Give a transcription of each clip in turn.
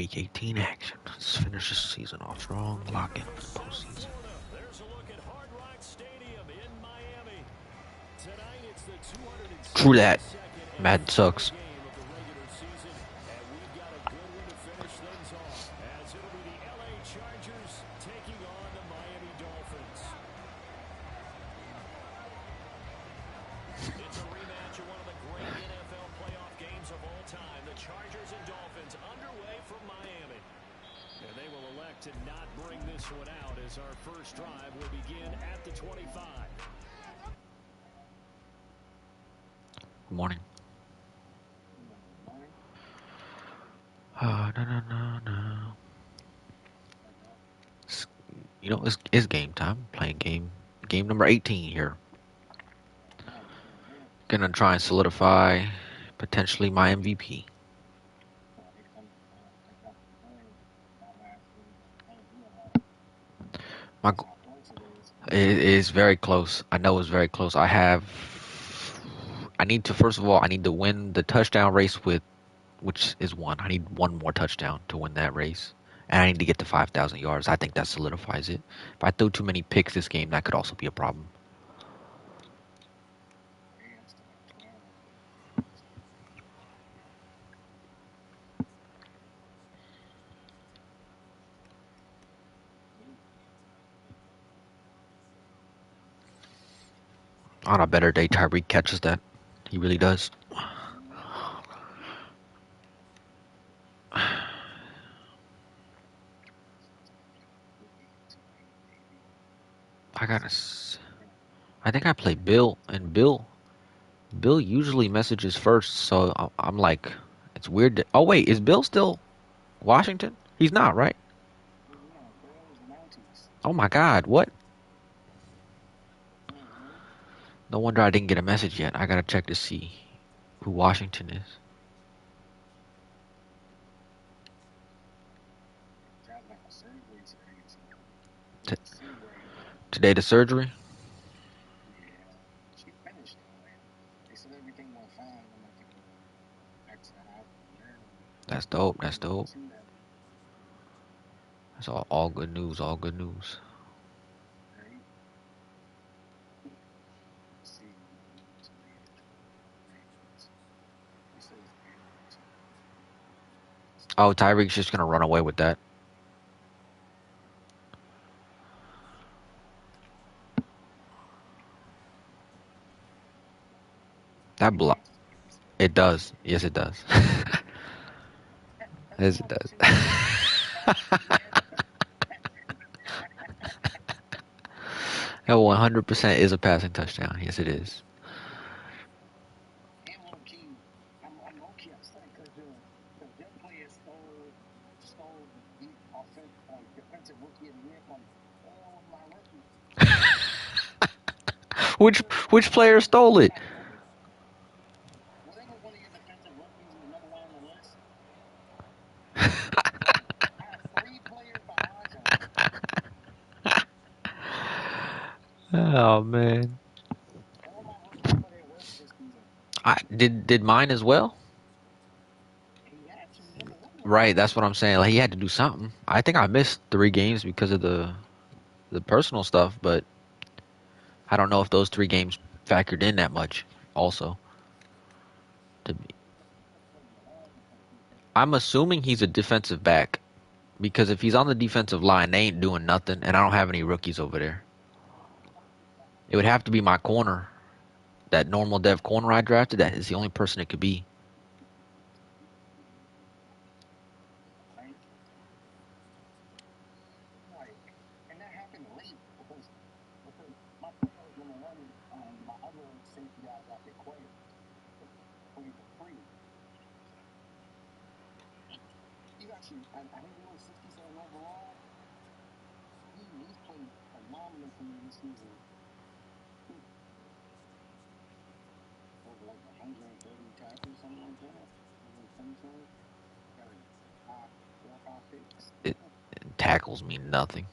Week 18 action. Let's finish this season off strong. Lock in for the postseason. True that. Madden sucks. It's a rematch of one of the great NFL playoff games of all time. The Chargers and Dolphins underway from Miami. And they will elect to not bring this one out as our first drive will begin at the 25. Good morning. No, no, no, no. You know, it's game time. Playing game number 18 here. Gonna try and solidify potentially my MVP. My it is very close. I know it's very close. I need to first of all I need to win the touchdown race with which is one. I need one more touchdown to win that race. And I need to get to 5,000 yards. I think that solidifies it. If I throw too many picks this game, that could also be a problem. On a better day, Tyreek catches that. He really does. I think I play Bill, and Bill usually messages first, so I'm like, it's weird. Oh wait, is Bill still Washington? He's not, right? Oh my God, what? No wonder I didn't get a message yet. I gotta check to see who Washington is. T- Today the surgery? That's dope. That's dope. That's all good news. All good news. Oh, Tyreek's just gonna run away with that. That block. It does. Yes, it does. Yes, it does. That 100% is a passing touchdown. Yes, it is. Which player stole it? Oh man. I did mine as well. Right, that's what I'm saying. Like he had to do something. I think I missed 3 games because of the personal stuff, but I don't know if those 3 games factored in that much. Also, to me, I'm assuming he's a defensive back because if he's on the defensive line, they ain't doing nothing, and I don't have any rookies over there. It would have to be my corner, that normal dev corner I drafted. That is the only person it could be. It tackles mean nothing.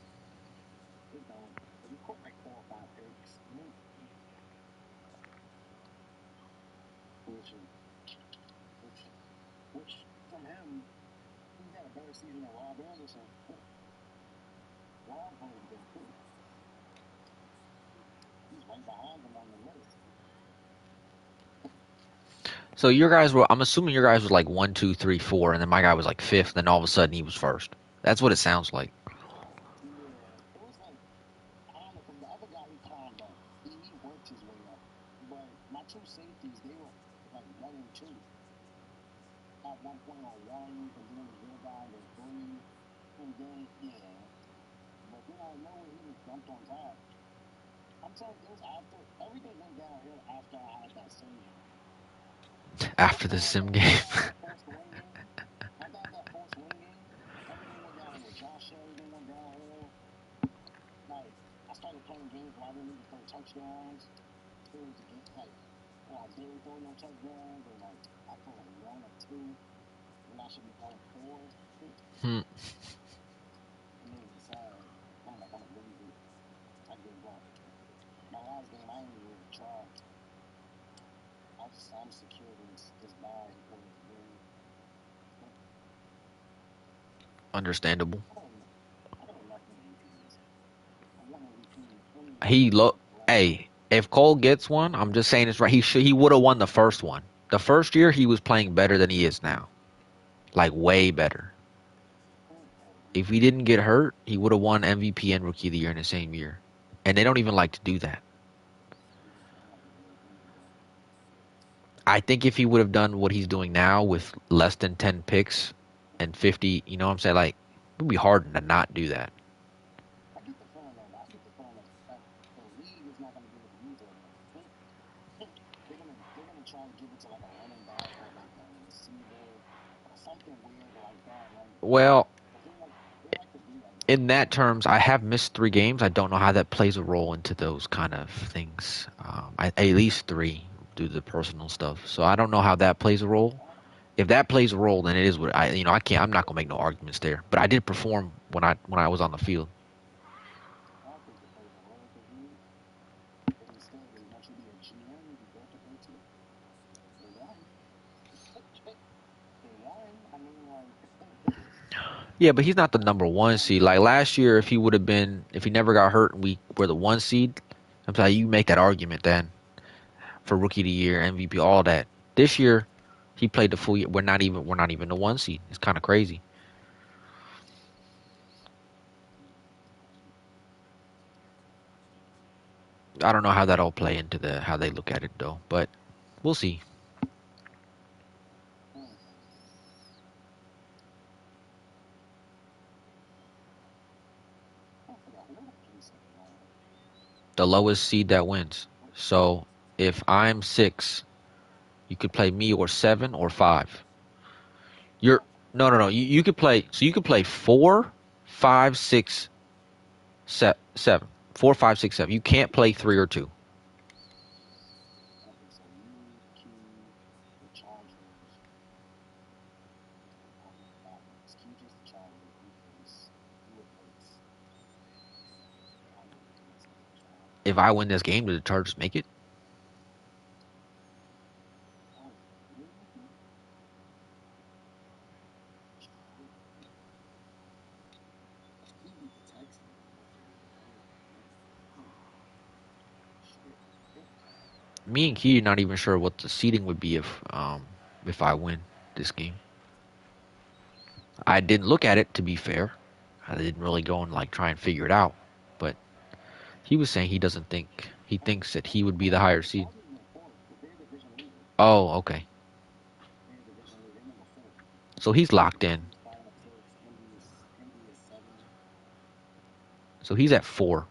So your guys were, I'm assuming your guys was like one, two, three, four, and then my guy was like fifth, and then all of a sudden he was first. That's what it sounds like. After the sim game. Hmm. Understandable. He look. Hey, if Cole gets one, I'm just saying it's right. He would have won the first one. The first year he was playing better than he is now, like way better. If he didn't get hurt, he would have won MVP and Rookie of the Year in the same year. And they don't even like to do that. I think if he would have done what he's doing now with less than 10 picks and 50, you know what I'm saying? Like, it would be hard to not do that. Well, in that terms, I have missed 3 games. I don't know how that plays a role into those kind of things. At least three due to the personal stuff. So I don't know how that plays a role. If that plays a role, then it is what I can't. I'm not gonna make no arguments there. But I did perform when I was on the field. Yeah, but he's not the number one seed. Like last year, if he never got hurt and we were the one seed, I'm telling you, you make that argument then for rookie of the year, MVP, all that. This year, he played the full year. We're not even the one seed. It's kind of crazy. I don't know how that'll play into the how they look at it though, but we'll see. The lowest seed that wins. So if I'm six, you could play me or seven or five. You're no. You could play. So you could play four, five, six, seven. Four, five, six, seven. You can't play three or two. If I win this game, do the Chargers make it? Me and Key are not even sure what the seeding would be if I win this game. I didn't look at it to be fair. I didn't really go and like try and figure it out. But he was saying he thinks that he would be the higher seed. Oh, okay. So he's locked in. So he's at four.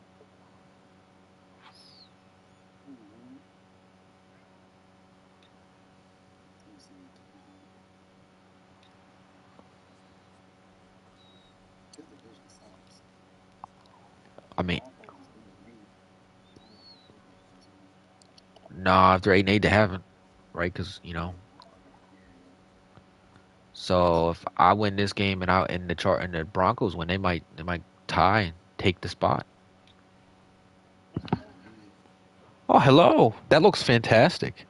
I mean, nah, if they're 8-8, they haven't, right? Because so if I win this game and the Broncos win, they might tie and take the spot. Oh, hello. That looks fantastic.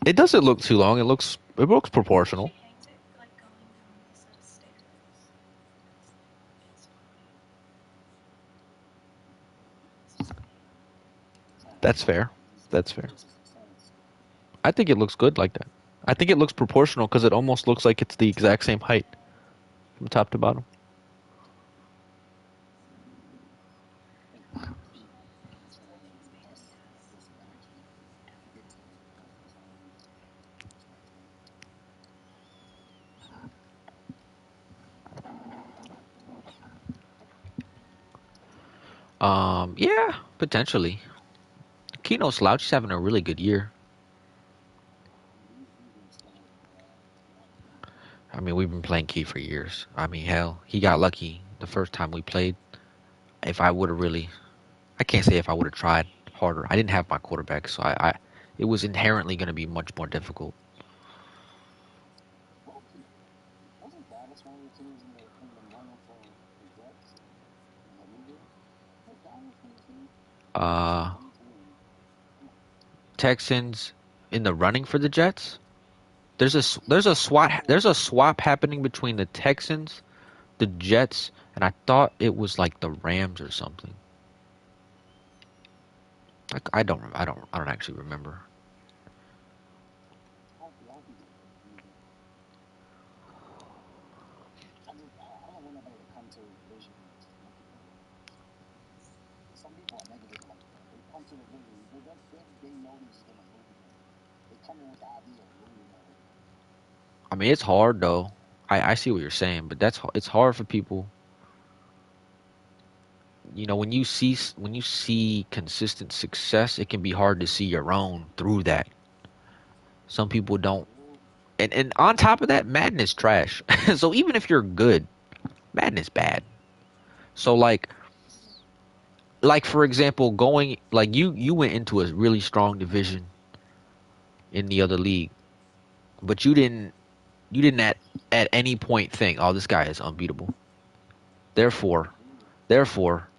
It doesn't look too long. It looks It looks proportional. That's fair. That's fair. I think it looks good like that. I think it looks proportional because it almost looks like it's the exact same height from top to bottom. Yeah, potentially. Keno Slouch is having a really good year. I mean, we've been playing Key for years. I mean, hell, he got lucky the first time we played. If I would have really, I can't say if I would have tried harder. I didn't have my quarterback, so it was inherently going to be much more difficult. Uh, Texans in the running for the Jets. There's a swap happening between the Texans, the Jets, and I thought it was like the Rams or something. I don't actually remember. I mean, it's hard though. I see what you're saying, but it's hard for people. When you see consistent success, it can be hard to see your own through that. Some people don't. And on top of that, Madden is trash. So even if you're good, Madden is bad. So like for example, going like you went into a really strong division in the other league, but you didn't at any point think, "Oh, this guy is unbeatable." Therefore, therefore,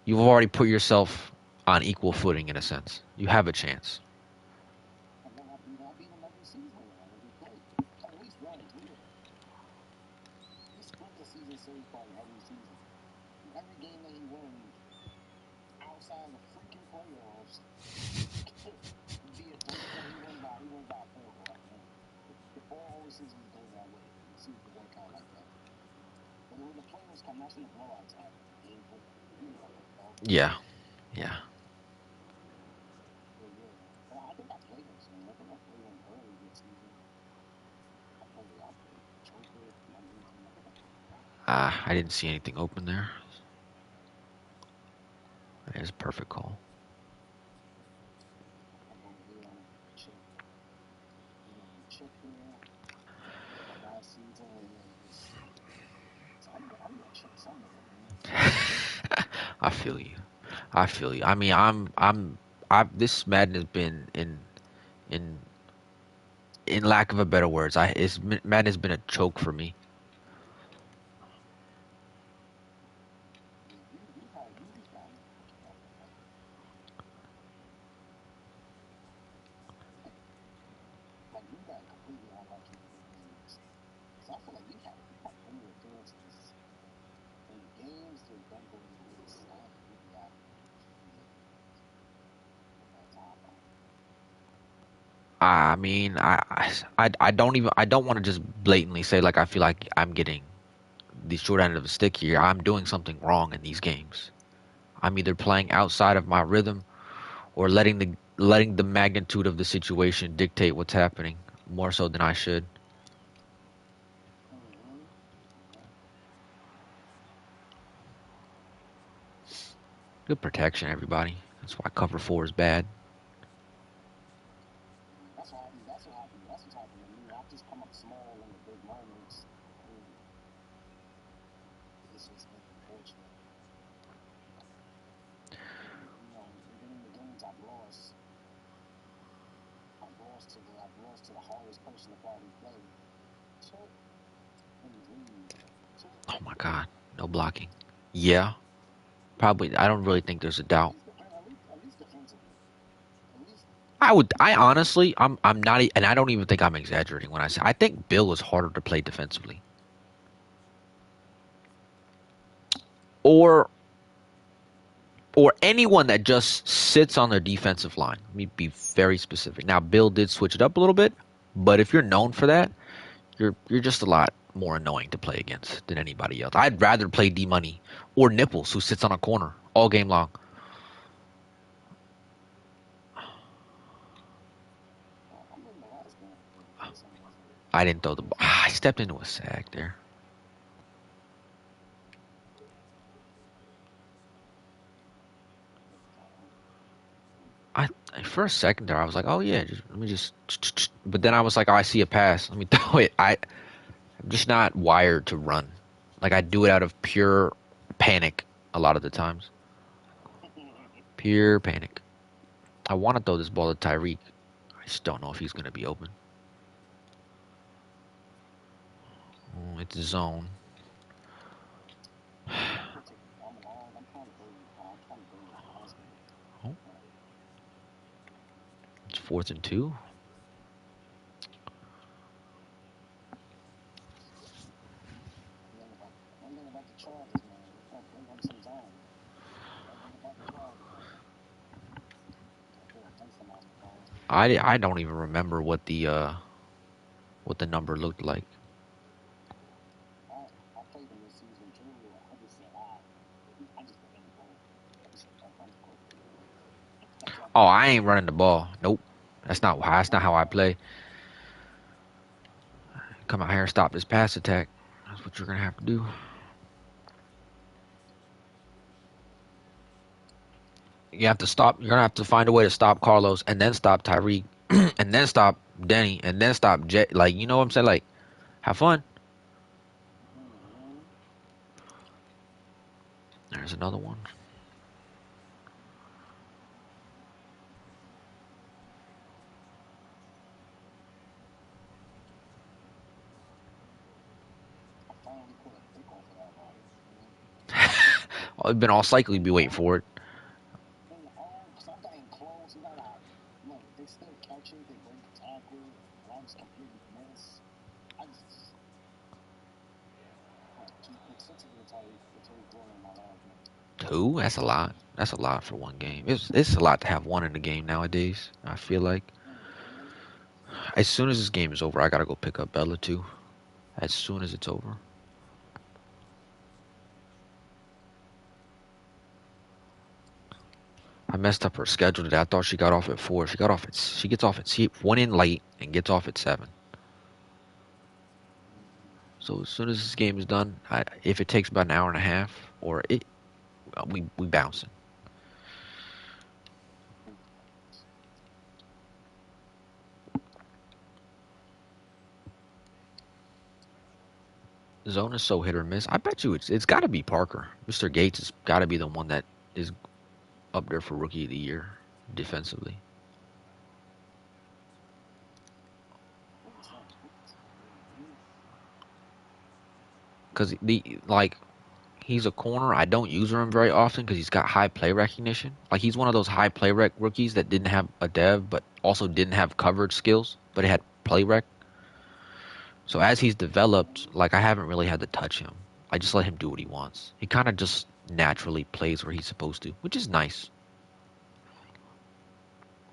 you've already put yourself on equal footing in a sense. You have a chance. Yeah, yeah. I didn't see anything open there. That is a perfect call. I feel you. I feel you. I mean, I this Madden has been in in lack of a better words. Madden has been a choke for me. I mean, I don't want to just blatantly say like I feel like I'm getting the short end of the stick here. I'm doing something wrong in these games. I'm either playing outside of my rhythm or letting the magnitude of the situation dictate what's happening more so than I should. Good protection, everybody. That's why cover four is bad. Oh my God, no blocking. Yeah, probably. I don't really think there's a doubt. I honestly, I'm not, and I don't even think I'm exaggerating when I say I think Bill is harder to play defensively, or or anyone that just sits on their defensive line. Let me be very specific. Now, Bill did switch it up a little bit, but if you're known for that, you're just a lot more annoying to play against than anybody else. I'd rather play D Money or Nipples, who sits on a corner all game long. I didn't throw the ball. I stepped into a sack there. I for a second there, I was like, oh yeah, let me just. But then I was like, oh, I see a pass. Let me throw it. I'm just not wired to run. Like I do it out of pure panic a lot of the times. Pure panic. I want to throw this ball to Tyreek. I just don't know if he's going to be open. It's a zone. Oh, it's 4th and 2. I don't even remember what the number looked like. Oh, I ain't running the ball. Nope. That's not how I play. Come out here and stop this pass attack. That's what you're gonna have to do. You have to stop. You're gonna have to find a way to stop Carlos, and then stop Tyreek, and then stop Denny, and then stop Jay. Like you know what I'm saying? Like have fun. There's another one. I've been all cycling, be waiting for it. Two? That's a lot. That's a lot for one game. It's a lot to have one in the game nowadays. I feel like as soon as this game is over, I gotta go pick up Bella too. As soon as it's over. I messed up her schedule today. I thought she got off at 4. She gets off at she went in late and gets off at 7. So as soon as this game is done, if it takes about an hour and a half, or it we bouncing. Zone is so hit or miss. I bet you it's got to be Parker. Mr. Gates has got to be the one that is up there for Rookie of the Year defensively. Because he's a corner. I don't use him very often because he's got high play recognition. Like he's one of those high play rec rookies that didn't have a dev, but also didn't have coverage skills, but it had play rec. So as he's developed, like I haven't really had to touch him. I just let him do what he wants. He kind of just naturally plays where he's supposed to, which is nice.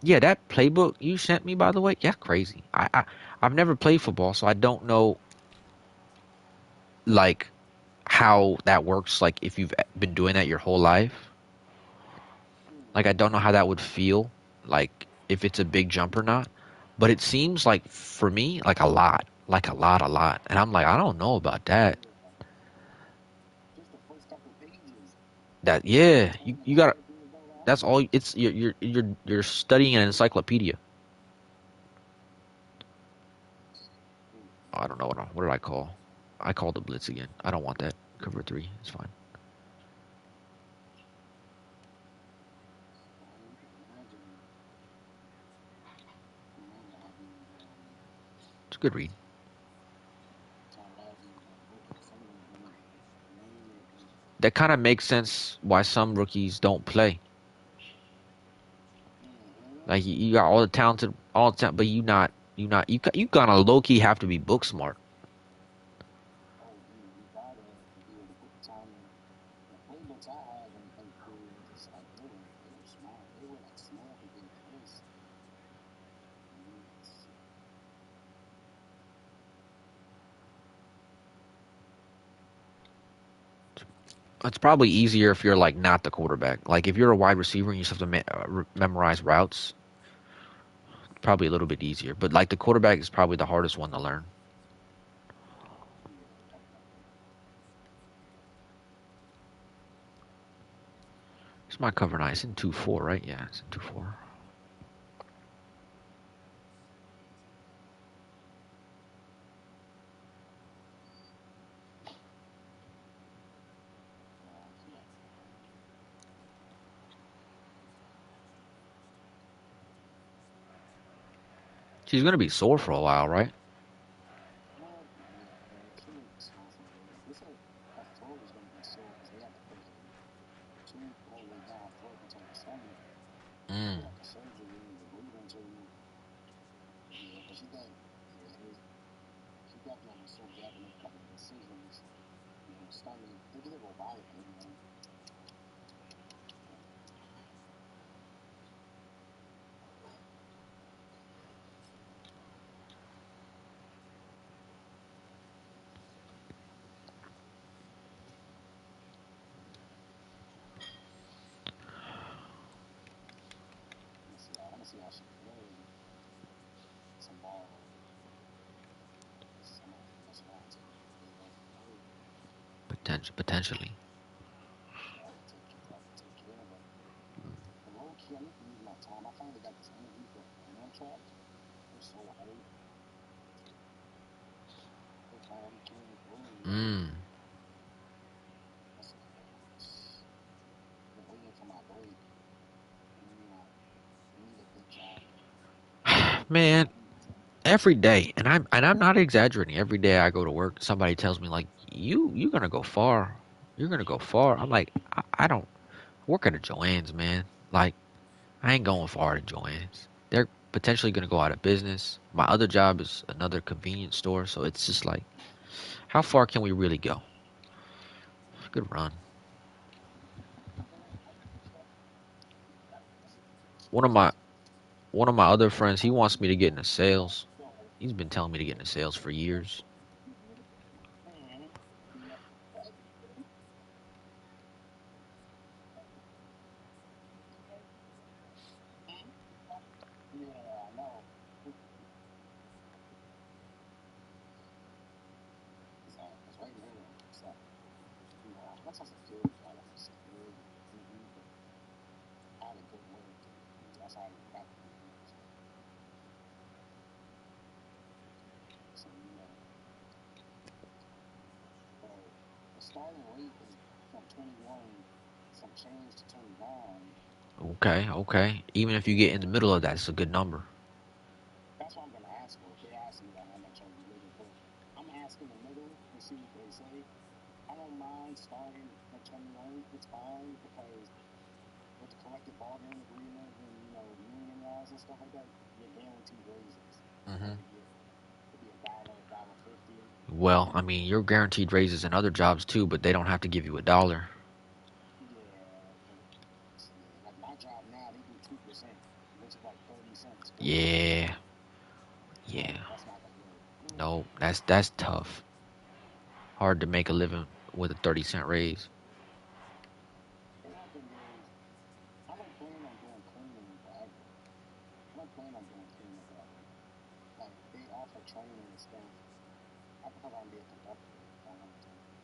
Yeah, that playbook you sent me, by the way, yeah, crazy. I've never played football, so I don't know like how that works. Like if you've been doing that your whole life, like I don't know how that would feel. Like if it's a big jump or not. But it seems like for me, like a lot. And I'm like, I don't know about that. That yeah, you got to That's all. It's you're studying an encyclopedia. I don't know what did I call? I called the blitz again. I don't want that. Cover 3. It's fine. It's a good read. That kind of makes sense why some rookies don't play. Like you got all the talented, all the talent, but you gonna low key have to be book smart. It's probably easier if you're like not the quarterback. Like if you're a wide receiver and you just have to memorize routes, probably a little bit easier. But like the quarterback is probably the hardest one to learn. It's my cover nine. It's in 2-4, right? Yeah, it's in 2-4. She's gonna be sore for a while, right? Mm. Potentially. Mm. Man, every day, and I'm not exaggerating. Every day I go to work, somebody tells me like, you're gonna go far. You're gonna go far. I'm like, I don't work at a Joanne's, man. Like, I ain't going far at Joanne's. They're potentially gonna go out of business. My other job is another convenience store, so it's just like, how far can we really go? Good run. One of my one of my other friends, he wants me to get into sales. He's been telling me to get into sales for years. Okay, okay. Even if you get in the middle of that, it's a good number. Hmm. Well, I mean, you're guaranteed raises in other jobs too, but they don't have to give you a dollar. Yeah, yeah. No, that's tough. Hard to make a living with a 30-cent raise.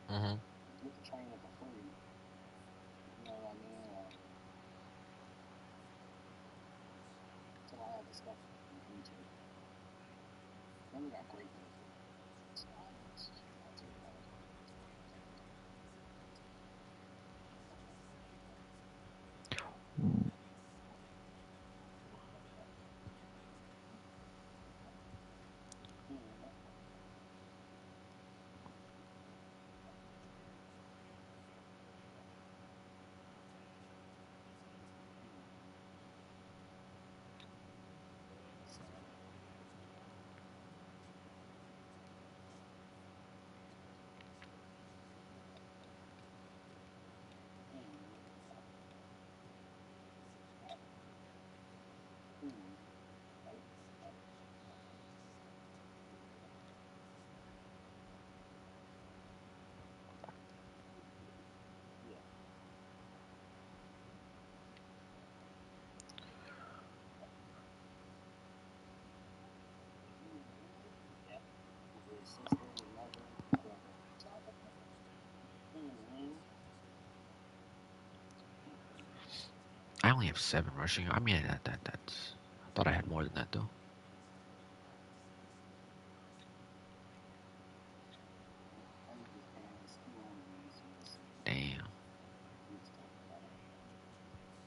Hmm. only have 7 rushing. I mean, that's. I thought I had more than that though. Damn.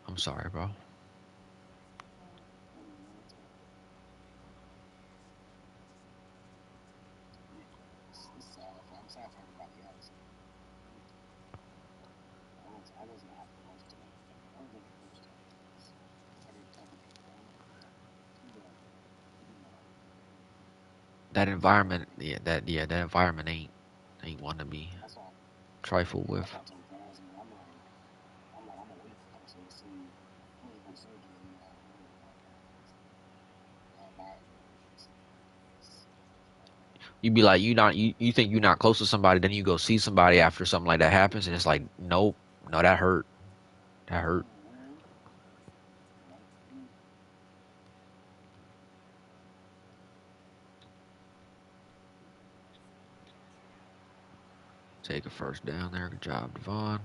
I'm sorry, bro. That environment, that environment ain't one to be trifled with. You be like, you think you're not close to somebody, then you go see somebody after something like that happens, and it's like, nope, no, that hurt, that hurt. Take a first down there. Good job, Devon.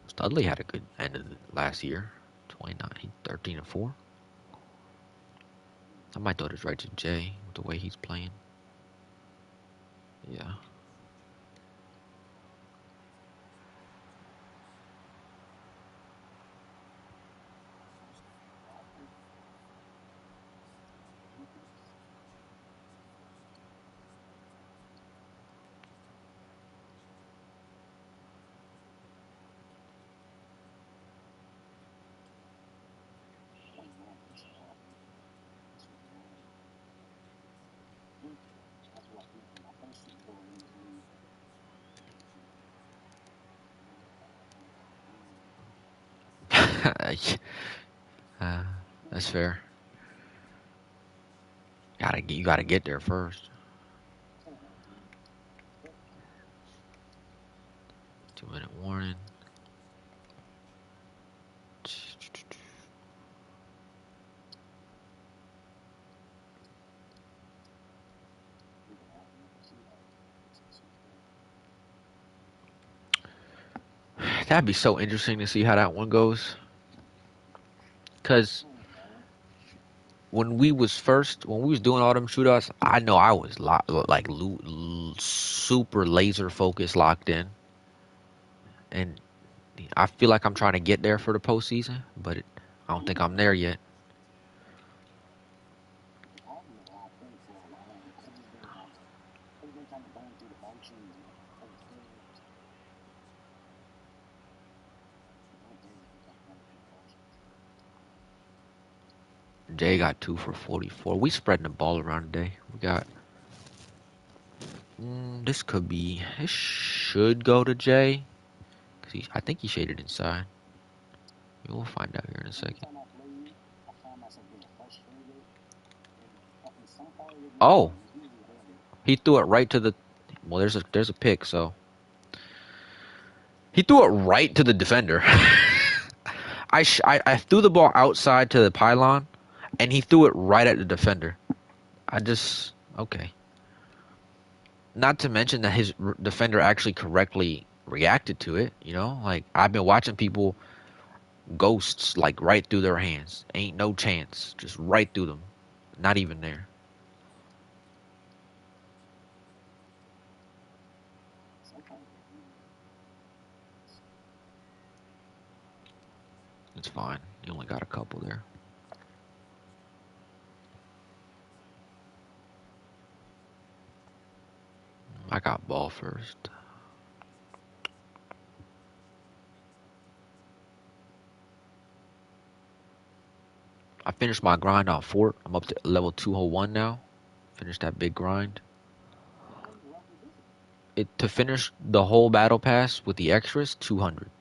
Studley had a good end of the last year. 29, 13 and 4. I might throw this right to Jay with the way he's playing. Yeah. uh, that's fair. You gotta get there first. 2 minute warning. That'd be so interesting to see how that one goes. Cause when we was doing all them shootouts, I know I was super laser focused, locked in, and I feel like I'm trying to get there for the postseason, but I don't think I'm there yet. Jay got 2 for 44. We spreading the ball around today. We got this should go to Jay because I think he shaded inside. We'll find out here in a second. Oh, he threw it right to the. Well, there's a pick, so he threw it right to the defender. I threw the ball outside to the pylon, and he threw it right at the defender. I just okay. Not to mention that his defender actually correctly reacted to it. Like I've been watching people ghosts like right through their hands. Ain't no chance, just right through them. Not even there. It's fine. You only got a couple there. I got ball first. I finished my grind on Fort. I'm up to level 201 now. Finished that big grind. To finish the whole battle pass with the extras, 200.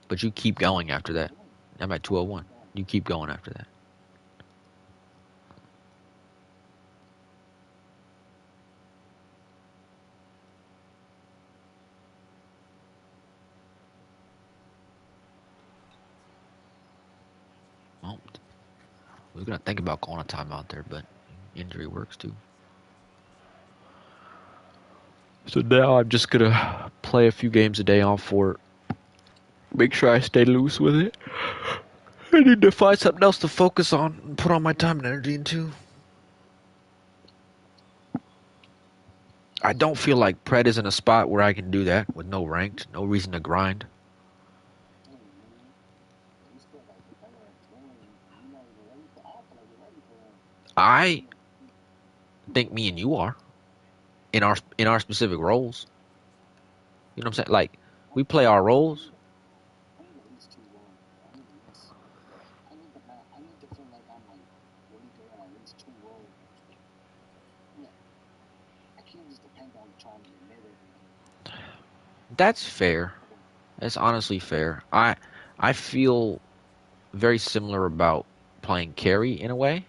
But you keep going after that. I'm at 201. You keep going after that. We're gonna think about calling a timeout there, but injury works too. So now I'm just gonna play a few games a day on for it. Make sure I stay loose with it. I need to find something else to focus on and put all my time and energy into. I don't feel like Pred is in a spot where I can do that with no ranked, no reason to grind. I think me and you are in our specific roles. You know what I'm saying? Like we play our roles. That's fair. That's honestly fair. I feel very similar about playing carry in a way,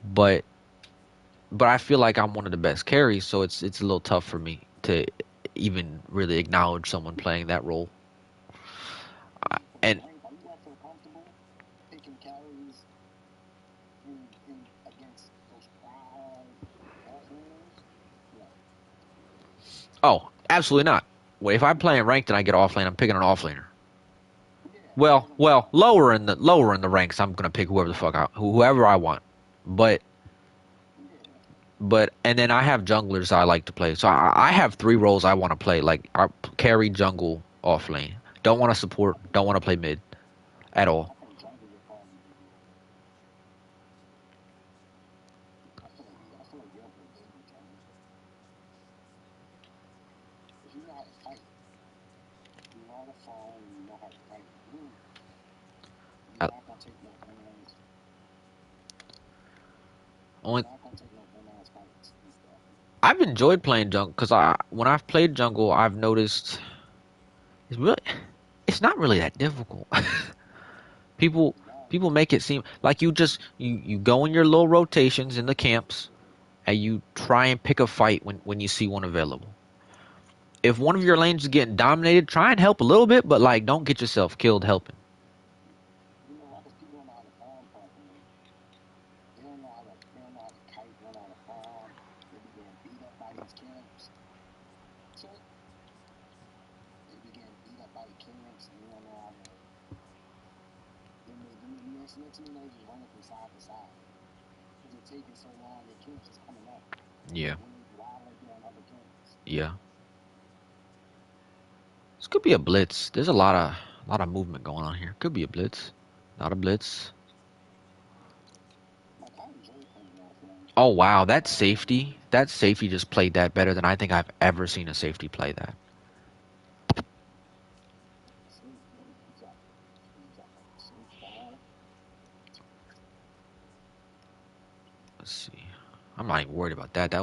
but I feel like I'm one of the best carries, so it's a little tough for me to even really acknowledge someone playing that role. And oh, absolutely not. Wait, if I'm playing ranked and I get offlane, I'm picking an offlaner. Well, lower in the ranks, I'm gonna pick whoever I want. But and then I have junglers I like to play. So I have three roles I want to play. Like I carry, jungle, offlane. Don't want to support. Don't want to play mid at all. I, only I've enjoyed playing jungle because I when I've played jungle, I've noticed it's really it's not really that difficult. people people make it seem like you go in your little rotations in the camps and you try and pick a fight when you see one available. If one of your lanes is getting dominated, try and help a little bit, but like don't get yourself killed helping. Yeah, yeah. This could be a blitz. There's a lot of movement going on here. Could be a blitz. Not a blitz. Oh wow, that safety. That safety just played that better than I think I've ever seen a safety play that. Let's see. I'm not even worried about that. I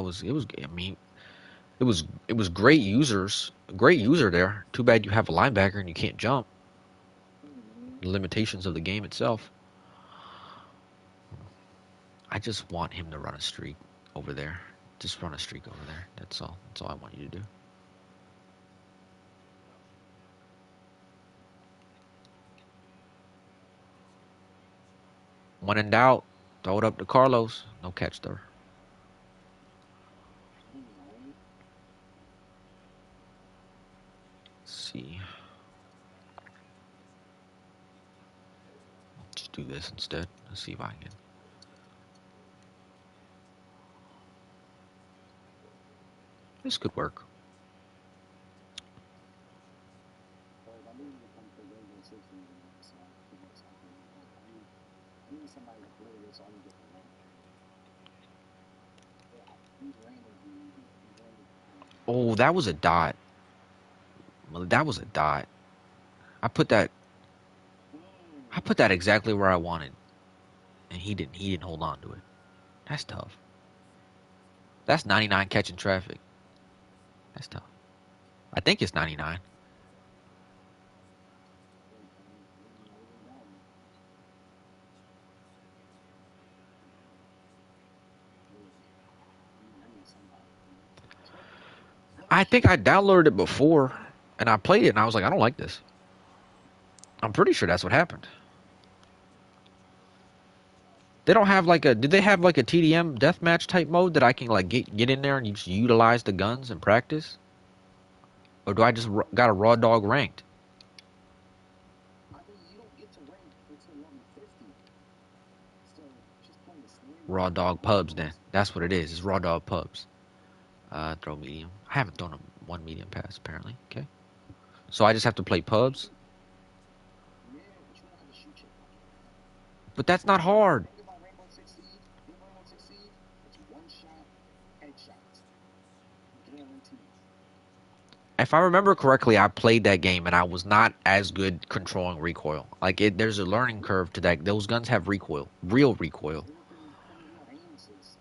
mean, it was great users. Great user there. Too bad you have a linebacker and you can't jump. The limitations of the game itself. I just want him to run a streak over there. Just run a streak over there. That's all. That's all I want you to do. When in doubt, throw it up to Carlos. No catch there. Let's see. Just do this instead. Let's see if I can. This could work. Oh, that was a dot. Well, that was a dot. I put that. I put that exactly where I wanted, and he didn't. He didn't hold on to it. That's tough. That's 99 catching traffic. That's tough. I think it's 99. I think I downloaded it before, and I played it, and I was like, I don't like this. I'm pretty sure that's what happened. They don't have like a. Did they have like a TDM deathmatch type mode that I can like get in there and you just utilize the guns and practice, or do I just got a raw dog ranked? I mean, you don't get to rank until level 50. So just play the story Raw mode and dog all the pubs then. boss. That's what it is. It's raw dog pubs. Throw medium. I haven't thrown a one medium pass apparently. Okay. So I just have to play pubs. Yeah, but you don't have to shoot your fucking gun. But that's not The hard. thing about Rainbow Six Siege, it's one shot headshots. Guaranteed. If I remember correctly, I played that game and I was not as good controlling recoil. Like there's a learning curve to that. Those guns have recoil, real recoil. Because there's no aim assist.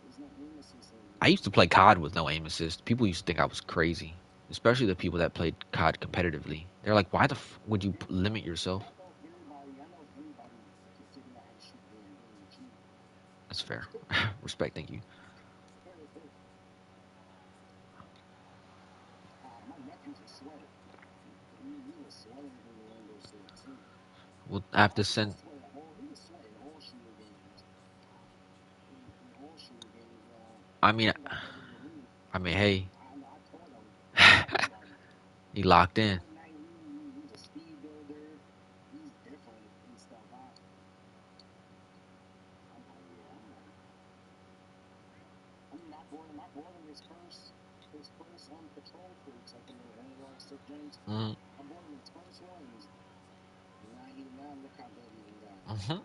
There's no aim assist I in used to play COD with no aim assist. People used to think I was crazy, especially the people that played COD competitively. They're like, "Why the would you limit yourself?" I know everybody can figure out how to shoot very good with you. That's fair. Respect, thank you. My nephews are sweating. He was sweating in the Rainbow Six too. We'll have to He was send. sweating all. He was sweating all shooter games. In all shooter games. I He mean, even got better than me. hey, I taught him. I taught him he locked in. Fortnite. He's a speed builder. He's different and stuff. I'm like, yeah, I'm like. I mean, I bought him his first control freaks like in the sick games. Mm-hmm. I bought him his first ones. Now look how good he done got. Mm-hmm.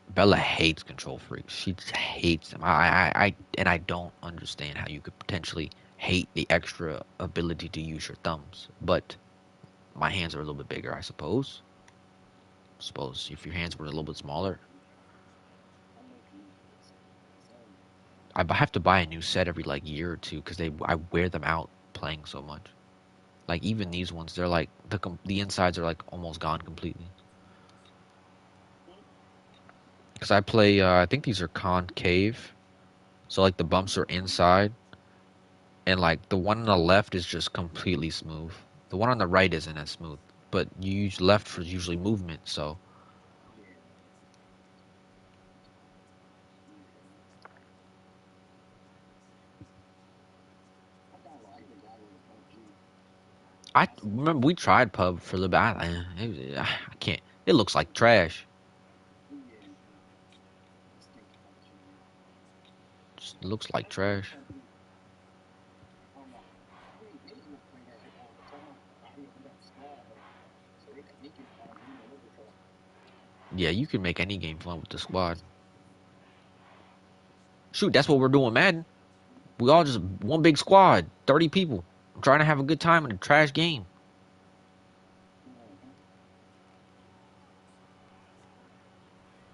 Bella hates control freaks. She just hates them. And I don't understand how you could potentially hate the extra ability to use your thumbs. But my hands are a little bit bigger, I suppose. Suppose if your hands were a little bit smaller, I low key so I have to buy a new set every like year or two because they I wear them out playing so much. Like even these ones, they're like the insides are like almost gone completely. Because I play, I think these are concave, so like the bumps are inside, and like the one on the left is just completely smooth. The one on the right isn't as smooth, but you use left for usually movement. So yeah, yeah. I even downloaded PUBG. I I said remember we tried pub for a little bit. I can't. It looks like trash. yeah, I stink PUBG. Just looks I like don't play trash. PUBG. I don't know. I mean, they even play that shit all the time. I mean, they got squad, so they can make it fun. You know, look at that. Yeah, you can make any game fun with the squad. Shoot, that's what we're doing, Madden. We all just one big squad, 30 people. I'm trying to have a good time in a trash game. Mm-hmm.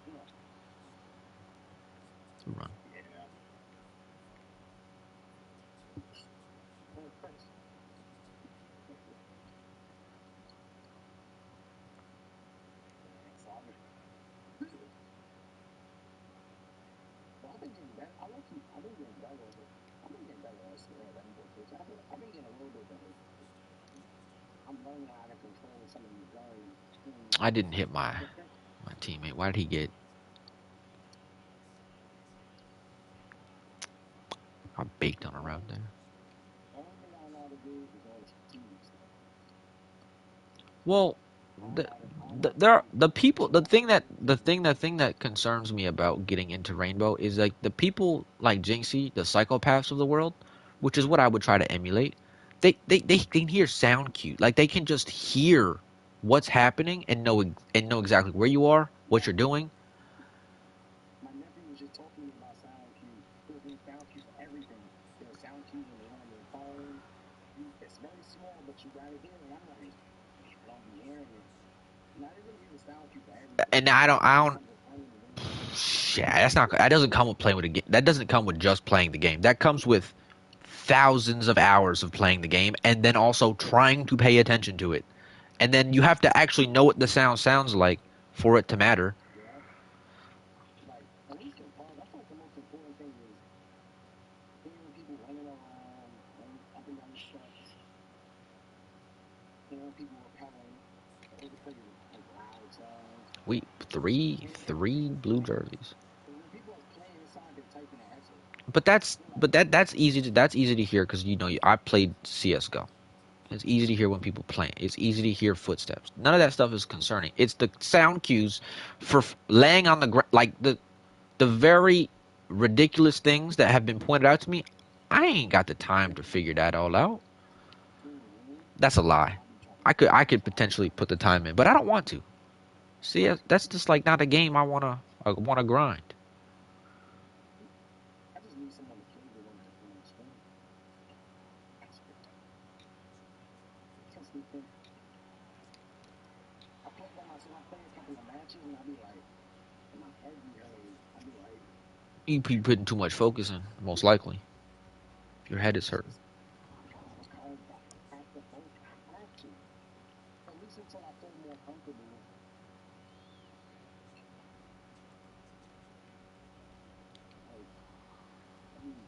Yeah, Run. yeah. Oh, Chris. Yeah, so I've been getting better. I've been getting better at it. I've been getting better at Rainbow Six. I've been getting a little bit better. I'm learning how to control some of these guns. I didn't hit my teammate. Why did he get? I baked on a route there. Only thing I know how to do is all the strategic stuff. Well, I don't know how to do the people. too much strategic. The thing that concerns me about getting into Rainbow is like the people like Jinxie, the psychopaths of the world, which is what I would try to emulate. They can hear sound cue. Like they can just hear what's happening and know exactly where you are, what you're doing. My nephew was just talking to me about sound cues. There's sound cues for everything. There's sound cues when you're on your phone. It's very small, but you gotta hear it. And I'm like, man, I don't be hearing it. Now they really use a sound cue for everything. And I don't. I'm just playing the game. Yeah, that's not. That doesn't come with playing with a game. That doesn't come with just playing the game. That comes with thousands of hours of playing the game, and then also trying to pay attention to it. And then you have to actually know what the sound sounds like for it to matter. Yeah. Like, at least in pubs, I feel like the most important thing is hearing people running around, running up and down the steps, hearing people repelling. Those are pretty like loud sounds. We three blue jerseys. That's easy to hear because I played CS:GO. It's easy to hear when people playing. It's easy to hear footsteps. None of that stuff is concerning. It's the sound cues for laying on the ground, like the very ridiculous things that have been pointed out to me. I ain't got the time to figure that all out. That's a lie. I could potentially put the time in, but I don't want to. See, that's just like not a game I wanna grind. I just need someone to play with on the screen. That's good. Just need to. I play by myself. I play a couple of matches, and I be like, and my head be hurting. I be like, You be putting too much focus in, most likely. Your head is hurting. it's called I have to focus. I have to. At least until I feel more comfortable. Like,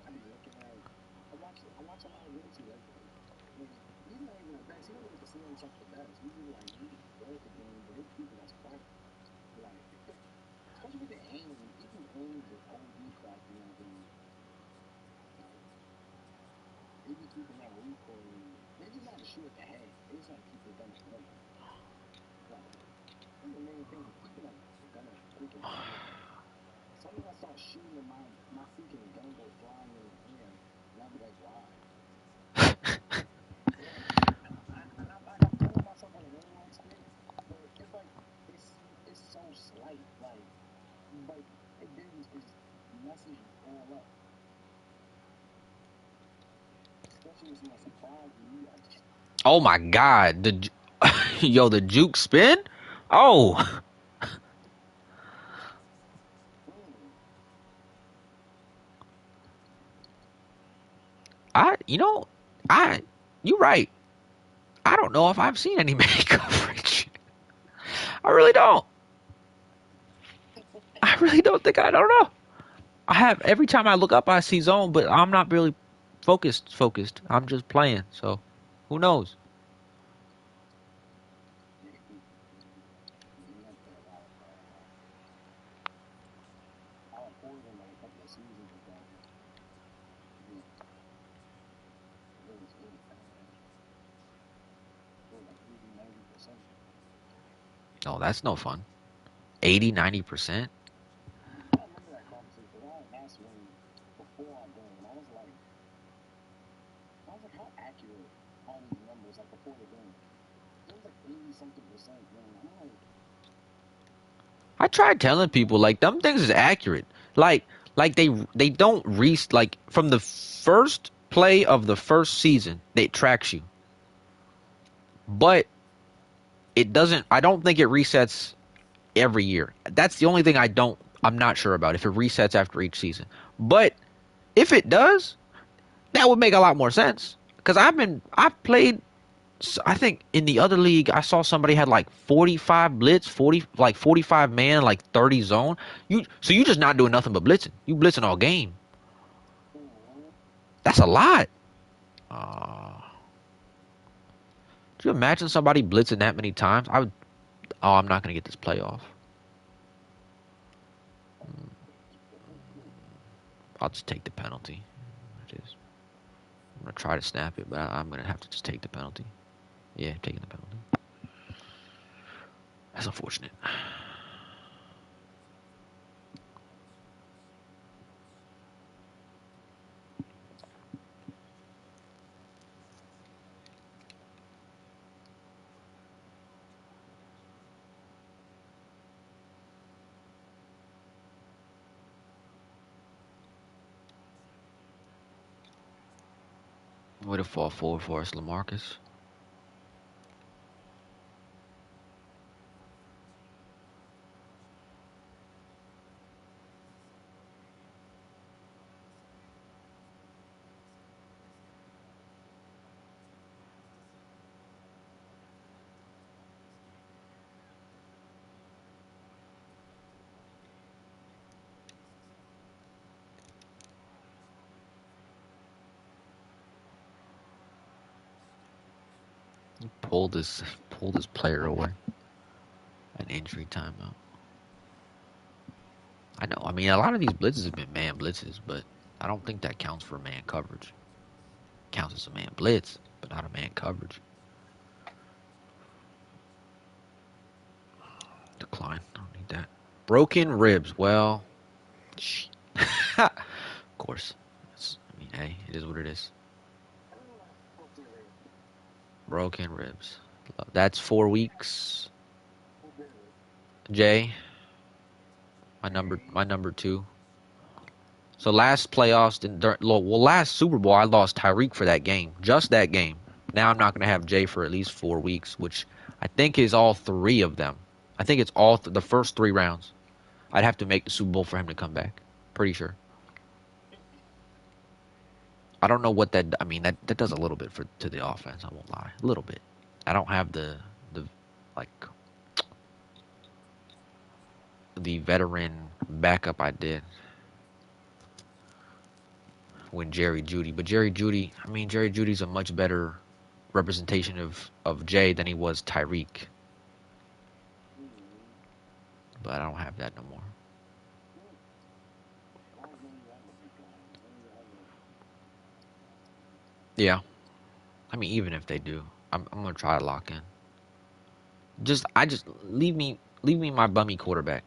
I be looking at. I watch a lot of Wincy lately. He's not even the best. He don't even consider himself the best. He's just like he's good at the game, but his people that's crap. Like, especially with the aim, even aim is OD crap in that game. Like, they be keeping that recoil. They just not to shoot at the head. They just want to keep the gun at limit. Like, that's the main thing. Keeping the gun at freaking limit. Sometimes I start shooting and my freaking gun go flying in the air, and I'll be like, why? Yeah. I told myself I really want to, but it's like it's so slight. Like it didn't just messes you all up. Especially when someone surprise you, you like, Oh my god, the juke spin. Oh, mm, I you know I you're right. I don't know if I've seen any man coverage. I really don't. I really don't know. I have every time I look up, I see zone, but I'm not really focused. I'm just playing. So, who knows? yeah, he went there a while ago. I reported him like a couple of seasons ago. Yeah, it was bad. It was like 80, 90%. No, that's no fun. 80, 90%. I remember that conversation. I asked him before our game, and I was like, how accurate are these numbers? Like before the game, it was like 80 something percent. Man, I'm like, I tried telling people like them things is accurate. Like they don't like from the first play of the first season, they tracks you. But it doesn't I don't think it resets every year. That's the only thing I'm not sure about if it resets after each season. But if it does, that would make a lot more sense because I've played. I think in the other league I saw somebody had like 45 blitz, 45 man, like 30 zone. You just not doing nothing but blitzing. You blitzing all game. mm-hmm. That's a lot. Do you imagine somebody blitzing that many times? I would. Oh, I'm not gonna get this playoff. I'll just take the penalty. It is. I'm gonna try to snap it, but I'm gonna have to just take the penalty. Yeah, taking the penalty. That's unfortunate. Way to fall forward for us, Lamarcus. Pulled this player away. An injury timeout. I know. I mean, a lot of these blitzes have been man blitzes, but I don't think that counts for man coverage. Counts as a man blitz, but not a man coverage. Decline. I don't need that. Broken ribs. Well, of course. I mean, hey, it is what it is. Broken ribs. That's 4 weeks. Jay, my number two. So last playoffs, last Super Bowl, I lost Tyreek for that game, just that game. Now I'm not going to have Jay for at least 4 weeks, which I think is all three of them. I think it's all the first 3 rounds. I'd have to make the Super Bowl for him to come back. Pretty sure. I don't know what that. I mean, that does a little bit for to the offense. I won't lie, a little bit. I don't have the like the veteran backup I did when Jerry Judy. But Jerry Judy, I mean, Jerry Judy's a much better representation of Jay than he was Tyreek. But I don't have that no more. Yeah, I mean, even if they do, I'm gonna try to lock in. I just leave me my bummy quarterback.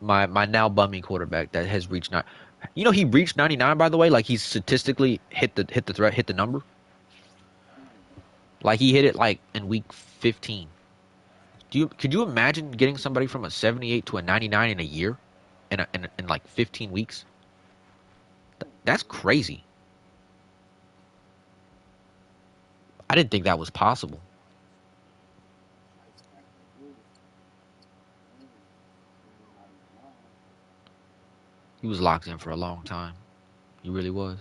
My now bummy quarterback that has reached not. You know he reached 99 by the way. Like he's statistically hit the number. Like he hit it like in week 15. Could you imagine getting somebody from a 78 to a 99 in a year, in like 15 weeks? That's crazy. I didn't think that was possible. He was locked in for a long time. He really was.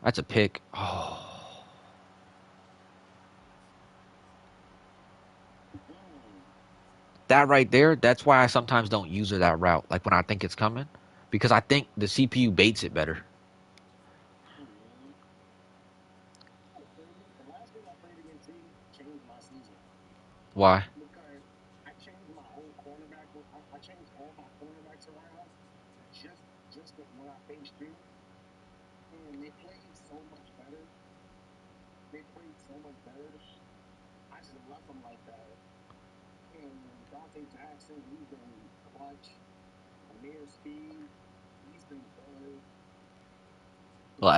That's a pick. Oh, that right there. That's why I sometimes don't use her that route. Like when I think it's coming, because I think the CPU baits it better. Why? Well,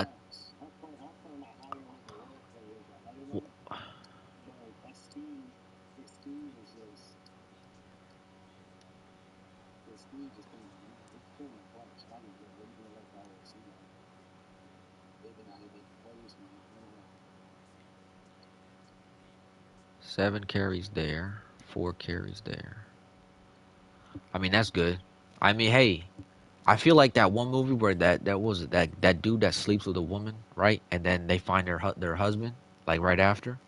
seven carries there, 4 carries there. I mean, that's good. I mean, hey, I feel like that one movie where that was that dude that sleeps with a woman, right? And then they find their husband like right after.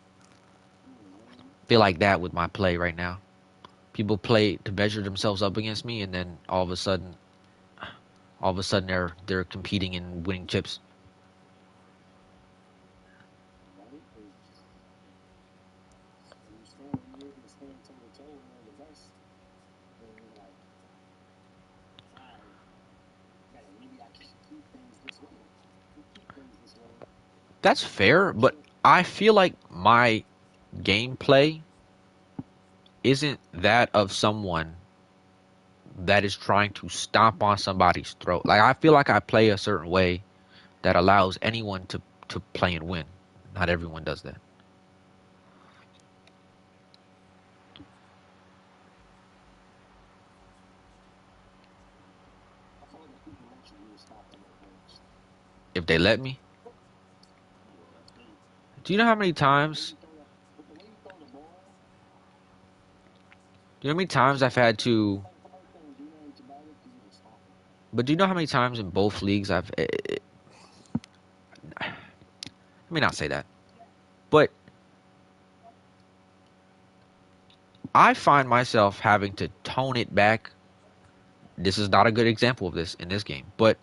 Feel like that with my play right now. People play to measure themselves up against me, and then all of a sudden they're competing and winning chips. That's fair, but I feel like my gameplay isn't that of someone that is trying to stomp on somebody's throat. Like I feel like I play a certain way that allows anyone to play and win. Not everyone does that. If they let me. Do you know how many times? Do you know how many times I've had to? But do you know how many times in both leagues let me not say that. But I find myself having to tone it back. This is not a good example of this in this game, but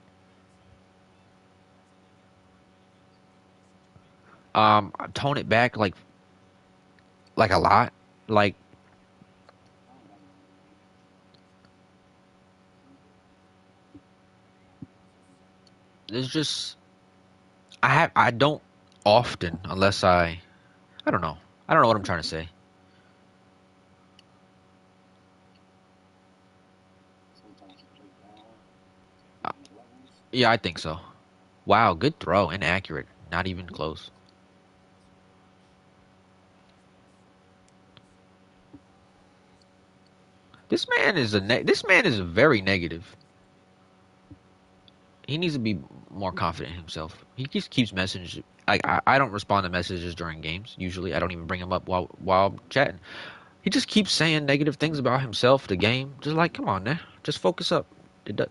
tone it back like a lot. Like there's just I don't often unless I don't know. I don't know what I'm trying to say. Sometimes you play down, Uh, different levels. yeah, I think so. Wow, good throw, inaccurate, not even close. This man is very negative. He needs to be more confident in himself. He just keeps message. I don't respond to messages during games. Usually, I don't even bring him up while I'm chatting. He just keeps saying negative things about himself, the game. Just like, come on, man, just focus up.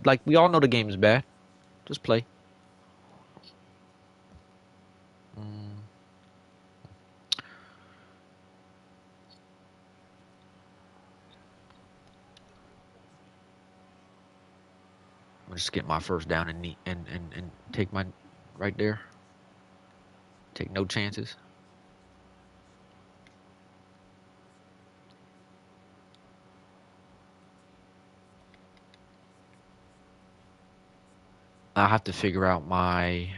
Like we all know the game is bad. Just play. Mm, I'm gonna just get my first down and take my right there. Take no chances. I have to figure out my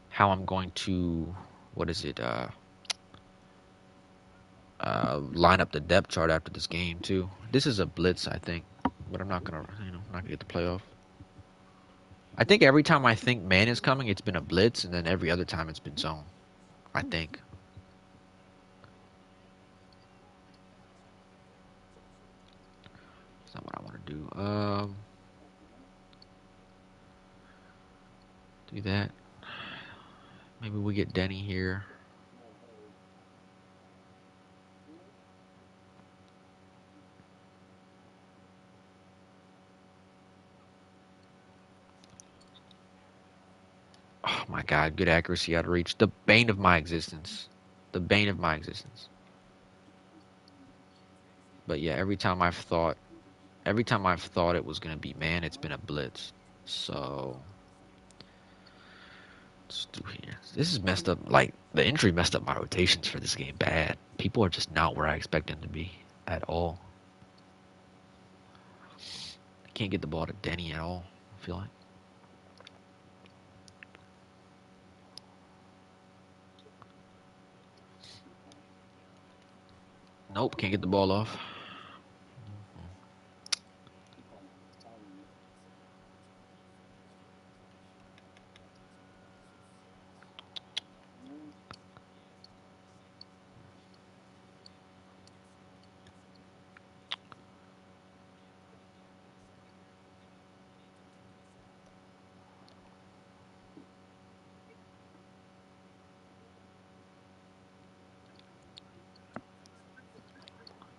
how I'm going to what is it line up the depth chart after this game too. This is a blitz, I think, but I'm not gonna I'm not gonna get the playoff. I think every time I think man is coming, it's been a blitz, and then every other time it's been zone. I think that's not what I want to do. Do that. Maybe we get Denny here. Oh my God, good accuracy out of reach. The bane of my existence. The bane of my existence. But yeah, every time I've thought it was gonna be man, it's been a blitz. So let's do here. This is messed up. Like the injury messed up my rotations for this game bad. People are just not where I expect them to be at all. I can't get the ball to Denny at all. I feel like. Nope, can't get the ball off.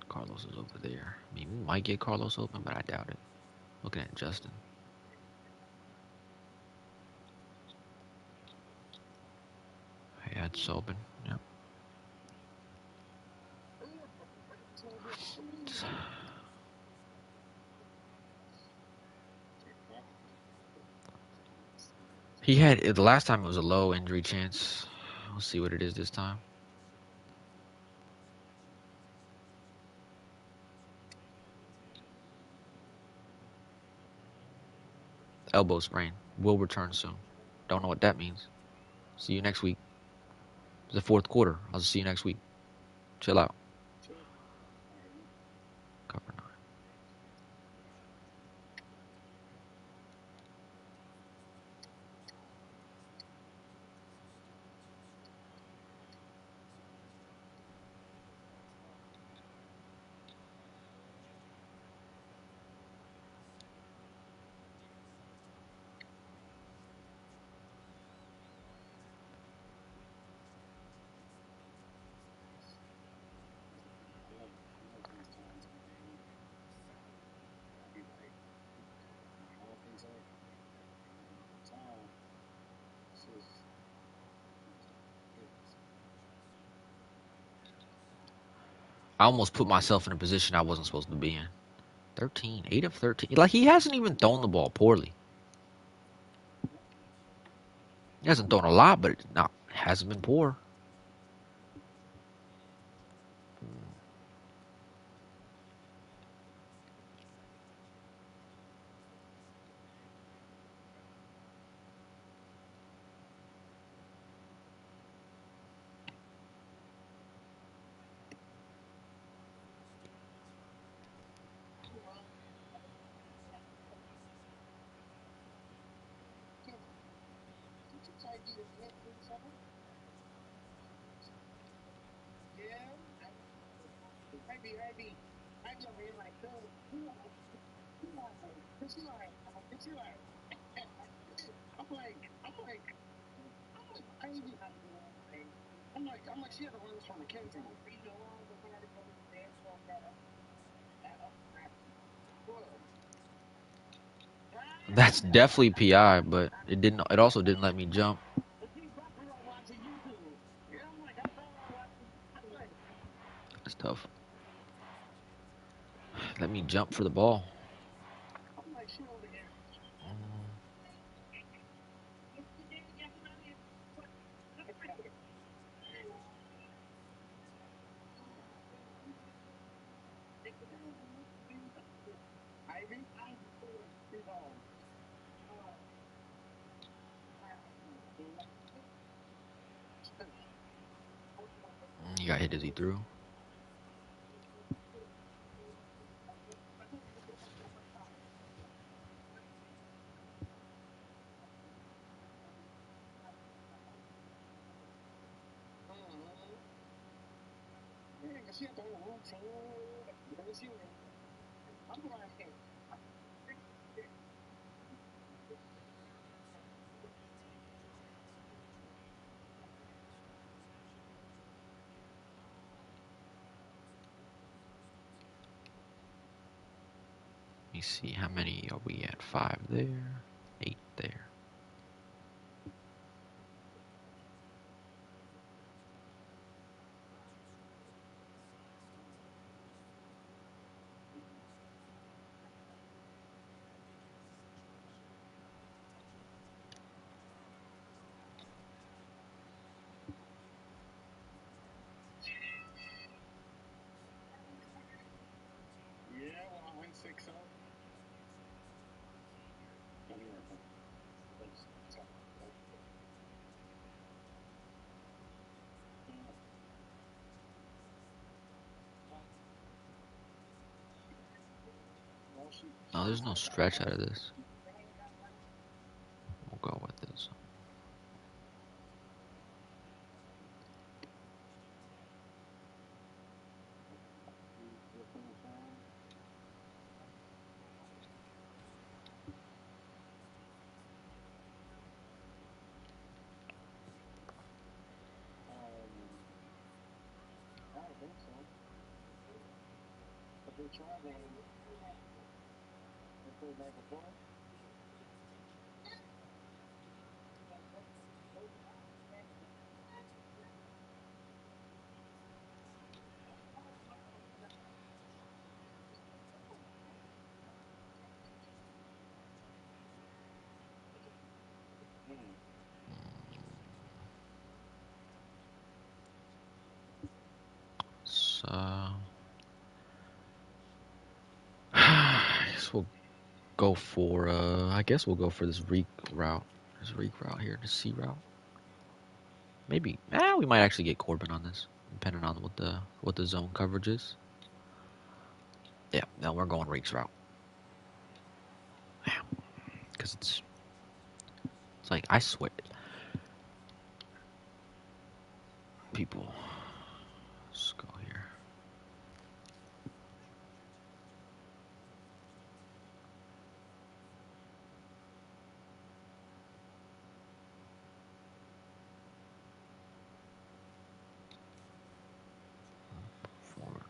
Carlos is over there. I mean, we might get Carlos open, but I doubt it. Looking at Justin. Yeah, it's open. Yep. He had the last time it was a low injury chance. We'll see what it is this time. Elbow sprain. Will return soon. Don't know what that means. See you next week. It's the fourth quarter. I'll see you next week. Chill out. Cover nine. I almost put myself in a position I wasn't supposed to be in. 13, 8 of 13. Like he hasn't even thrown the ball poorly. He hasn't thrown a lot, but it not hasn't been poor. That's definitely PI, but it didn't. It also didn't let me jump. That's tough. Let me jump for the ball. He got hit as he threw. Let me see. How many are we at? 5 there. 8 there. No, there's no stretch out of this. We'll go with this. So, I guess we'll go for. I guess we'll go for this Reek route. This Reek route here, the C route. Maybe. We might actually get Corbin on this, depending on what the zone coverage is. Yeah, no, we're going Reek's route. Because it's like I swear, people. Let's go here. Forward.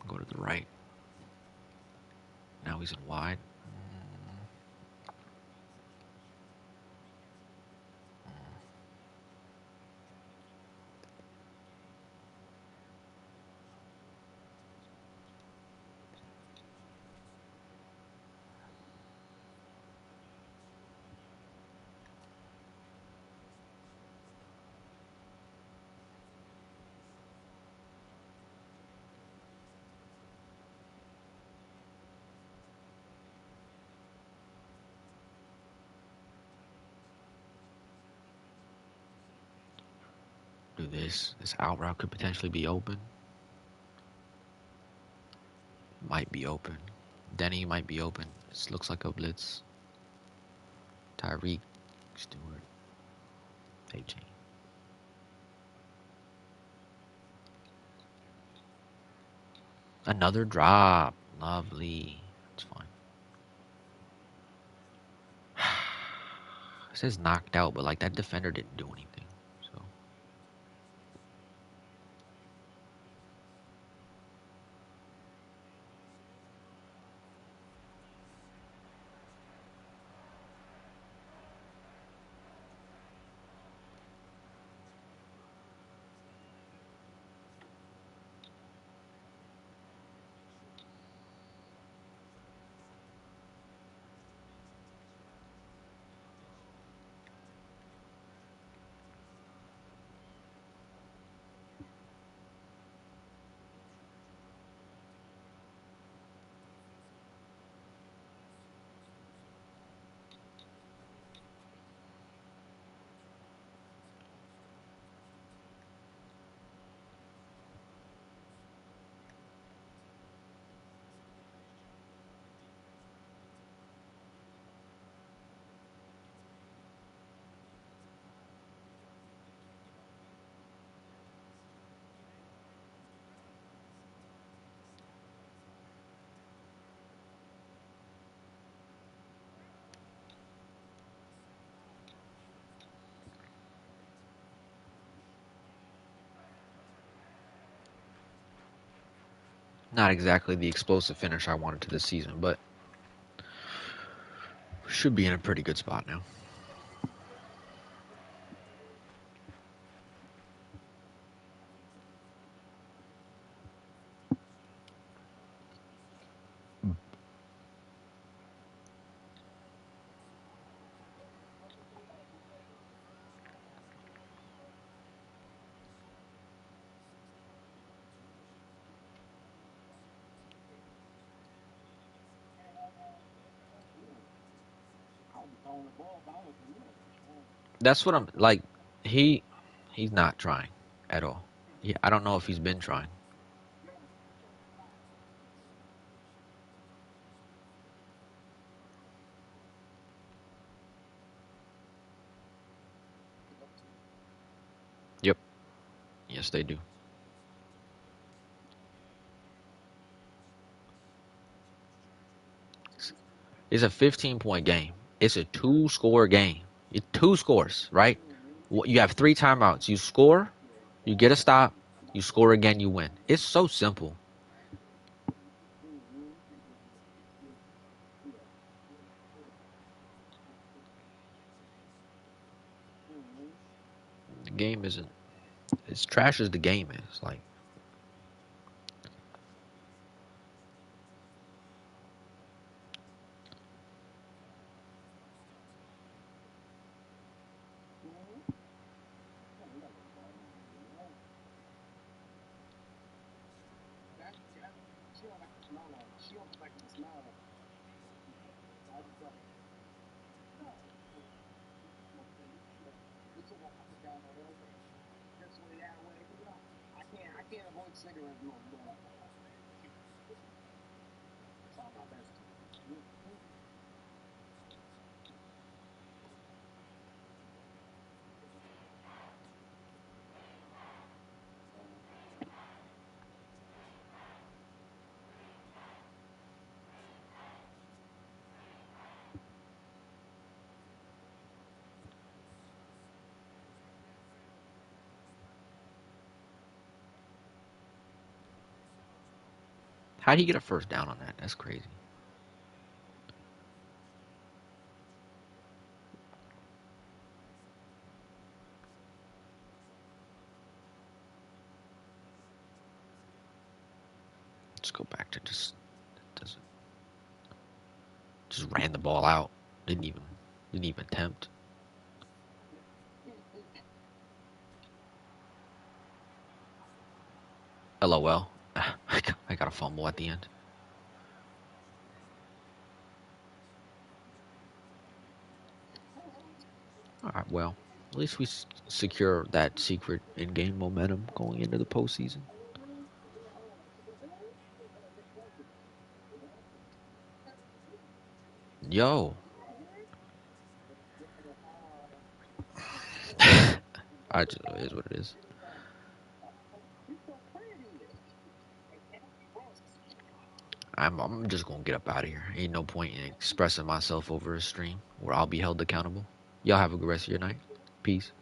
Go to the right. Now he's in wide. Do this. This out route could potentially be open. Might be open. Denny might be open. This looks like a blitz. Tyreek Stewart. AJ. Another drop. Lovely. It's fine. It says knocked out, but like that defender didn't do anything. So not exactly the explosive finish I wanted to this season, but should be in a pretty good spot now. That's what I'm like. He he's not trying at all. I don't know if he's been trying. Yep. Yes, they do. It's a 15-point game. It's a two-score game. It's two scores, right? You have three timeouts. You score, you get a stop, you score again, you win. It's so simple. The game isn't as trash as the game is. Like how'd he get a first down on that? That's crazy. Let's go back to doesn't just ran the ball out. Didn't even attempt. LOL. I got a fumble at the end. All right, well, at least we secure that secret in-game momentum going into the postseason. Yo, I just it is what it is. I'm just gonna get up out of here. Ain't no point in expressing myself over a stream where I'll be held accountable. Y'all have a good rest of your night. Peace.